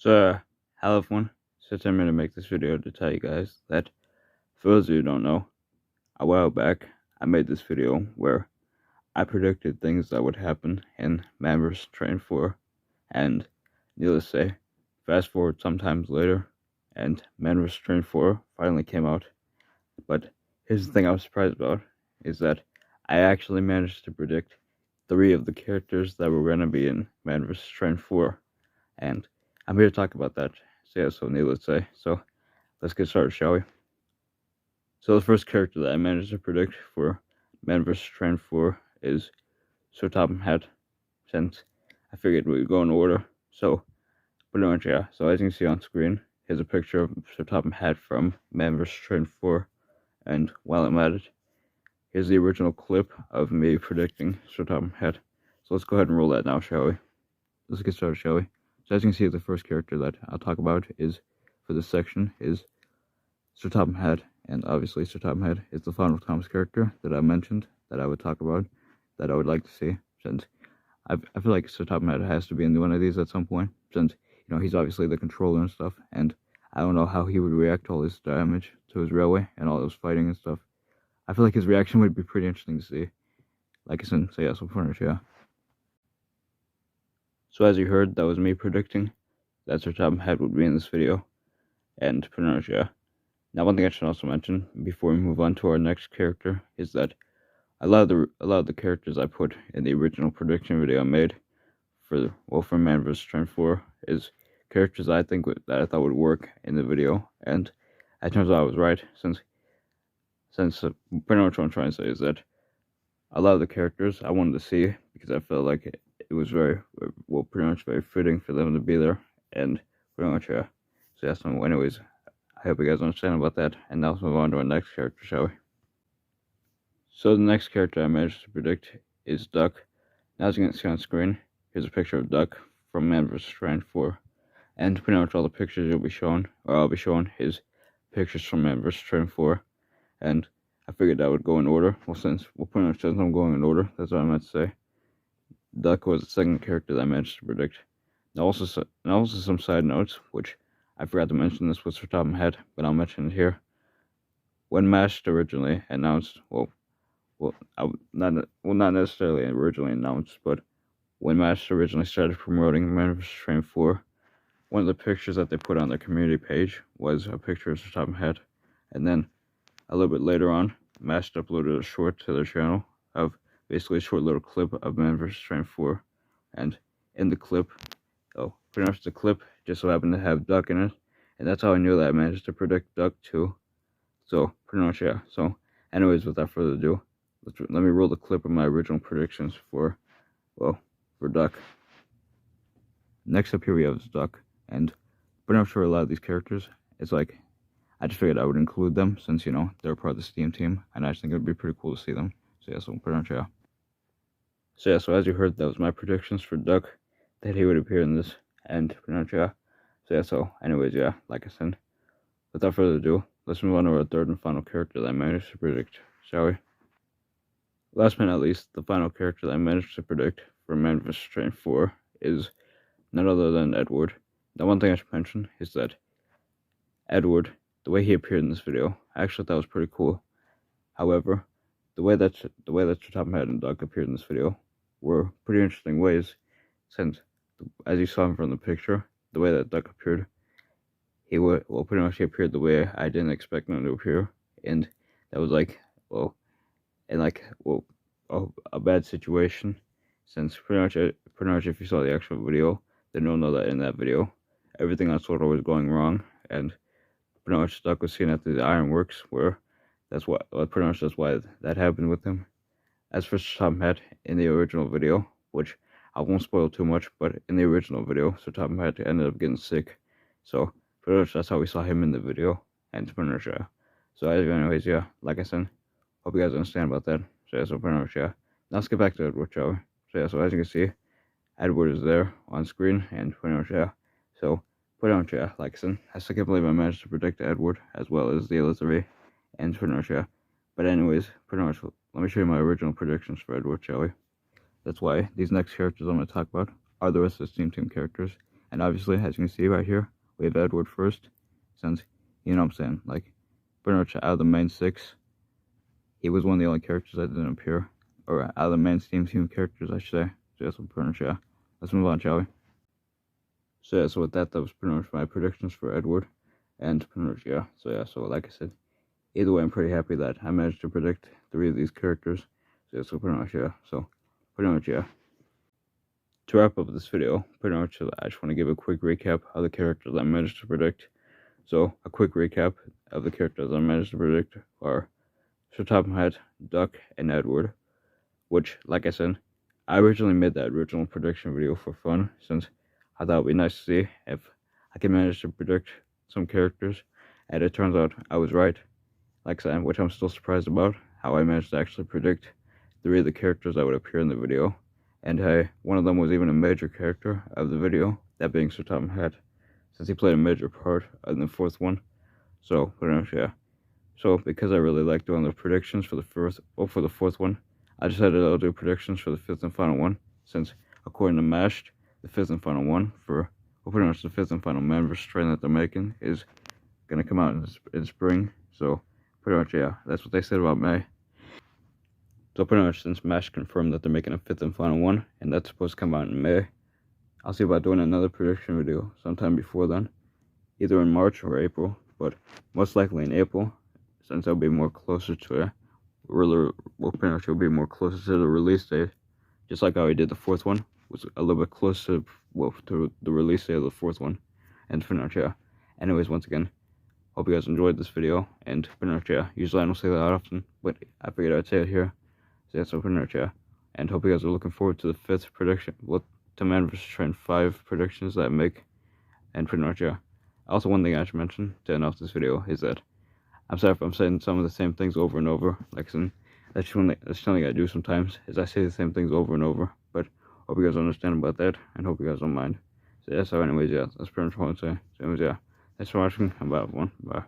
Hello everyone. So I'm going to make this video to tell you guys that, for those of you who don't know, a while back I made this video where I predicted things that would happen in Man vs. Train 4, and needless to say, fast forward sometimes later, and Man vs. Train 4 finally came out. But here's the thing I was surprised about, is that I actually managed to predict 3 of the characters that were going to be in Man vs. Train 4, and I'm here to talk about that. So needless to say, let's get started, shall we? So the first character that I managed to predict for Man vs. Train 4 is Sir Topham Hatt, since I figured we would go in order. So pretty much, yeah. So as you can see on screen, here's a picture of Sir Topham Hatt from Man vs. Train 4, and while I'm at it, here's the original clip of me predicting Sir Topham Hatt. So let's go ahead and roll that now, shall we? Let's get started, shall we? So as you can see, the first character that I'll talk about is, for this section, is Sir Topham Hatt, and obviously Sir Topham Hatt is the Final Thomas character that I mentioned that I would talk about, that I would like to see, since I feel like Sir Topham Hatt has to be in one of these at some point, since, you know, he's obviously the controller and stuff, and I don't know how he would react to all this damage to his railway and all those fighting and stuff. I feel like his reaction would be pretty interesting to see. Like I said, so yeah, so pretty much, yeah. So as you heard, that was me predicting that Sir Topham Hatt would be in this video, and pretty much, yeah. Now, one thing I should also mention before we move on to our next character is that a lot of the characters I put in the original prediction video I made for Man vs. Train 4 is characters I think that I thought would work in the video, and it turns out I was right. Since pretty much what I'm trying to say is that a lot of the characters I wanted to see because I felt like it was pretty much very fitting for them to be there, and pretty much, yeah. So yeah, so anyways, I hope you guys understand about that, and now let's move on to our next character, shall we? So the next character I managed to predict is Duck. Now as you can see on screen, here's a picture of Duck from Man vs. Train 4, and pretty much all the pictures I'll be showing is pictures from Man vs. Train 4, and I figured that would go in order. Well, since I'm going in order, that's what I meant to say. Duck was the second character that I managed to predict. Now also some side notes, which I forgot to mention this with Sir Topham Hatt, but I'll mention it here. When MASH originally announced, not necessarily originally announced, but when MASH originally started promoting Man vs. Train 4, one of the pictures that they put on their community page was a picture of Sir Topham Hatt, and then a little bit later on, MASH uploaded a short to their channel of basically a short little clip of Man vs. Train 4, and in the clip, pretty much the clip just so happened to have Duck in it, and that's how I knew that I managed to predict Duck too. So pretty much, yeah. So anyways, without further ado, let me roll the clip of my original predictions for Duck. Next up here we have Duck, and pretty much for a lot of these characters, it's like I just figured I would include them since, you know, they're part of the Steam team, and I just think it would be pretty cool to see them. So yeah, so pretty much, yeah. So yeah, so as you heard, that was my predictions for Duck, that he would appear in this, and pretty much, yeah. So yeah, so anyways, yeah, like I said, without further ado, let's move on to our third and final character that I managed to predict, shall we? Last but not least, the final character that I managed to predict for Man vs. Train 4 is none other than Edward. Now, one thing I should mention is that Edward, the way he appeared in this video, I actually thought was pretty cool. However, the way that Sir Topham Hatt and Duck appeared in this video were pretty interesting ways, since, as you saw from the picture, the way that Duck appeared, he appeared the way I didn't expect him to appear, and that was a bad situation, since pretty much if you saw the actual video, then you'll know that in that video, everything on Sword was going wrong, and pretty much Duck was seen at the ironworks, where that's why that happened with him. As for Sir Topham Hatt in the original video, which I won't spoil too much, but in the original video, Sir Topham Hatt ended up getting sick, so pretty much that's how we saw him in the video, and pretty much, yeah. So anyways, yeah, like I said, hope you guys understand about that. So yeah, so pretty much, yeah. Now let's get back to Edward, shall we? So yeah, so as you can see, Edward is there on screen, and pretty much, yeah. So pretty much, yeah, like I said, I still can't believe I managed to predict Edward as well as the Elizabeth, and pretty much, yeah. But anyways, pretty much, let me show you my original predictions for Edward, shall we? That's why these next characters I'm going to talk about are the rest of the Steam Team characters, And obviously, as you can see right here, we have Edward first, since, you know what I'm saying, like, pretty much out of the main 6, he was one of the only characters that didn't appear, or out of the main Steam Team characters, I should say. So that's pretty much, yeah. Let's move on, shall we? So yeah, so with that was pretty much my predictions for Edward, and pretty much, yeah. So yeah, so like I said, either way, I'm pretty happy that I managed to predict 3 of these characters. So yeah, so pretty much, yeah. So pretty much, yeah. To wrap up this video, pretty much, I just want to give a quick recap of the characters I managed to predict. So a quick recap of the characters I managed to predict are Sir Topham Hatt, Duck, and Edward. Which, like I said, I originally made that original prediction video for fun, since I thought it would be nice to see if I can manage to predict some characters, and it turns out I was right. Like I said, which I'm still surprised about, how I managed to actually predict 3 of the characters that would appear in the video, and hey, one of them was even a major character of the video, that being Sir Topham Hatt, since he played a major part in the 4th one. So, pretty much, yeah. So, because I really like doing the predictions for the 4th one, I decided I'll do predictions for the 5th and final one, since according to Mashed, the 5th and final one pretty much the 5th and final Man vs. Train that they're making is gonna come out in spring. So pretty much, yeah, that's what they said about May. So pretty much, since Mashed confirmed that they're making a 5th and final one, and that's supposed to come out in May, I'll see about doing another prediction video sometime before then, either in March or April, but most likely in April, since I'll be more closer to pretty much it'll be more closer to the release date, just like how I did the 4th one, was a little bit closer, to the release date of the 4th one, and pretty much, yeah. Anyways, once again, hope you guys enjoyed this video, and pretty much, yeah, usually I don't say that often, but I figured I'd say it here, so yeah, so pretty much, yeah, and hope you guys are looking forward to the 5th prediction, to Man vs. Train 5 predictions that I make, and pretty much, yeah. Also, one thing I should mention to end off this video is that I'm sorry if I'm saying some of the same things over and over. Like, that's something I do sometimes, is I say the same things over and over. But hope you guys understand about that, and hope you guys don't mind. So yeah, so anyways, yeah, that's pretty much what I'm saying. So anyways, yeah, thanks for watching, and bye everyone, bye.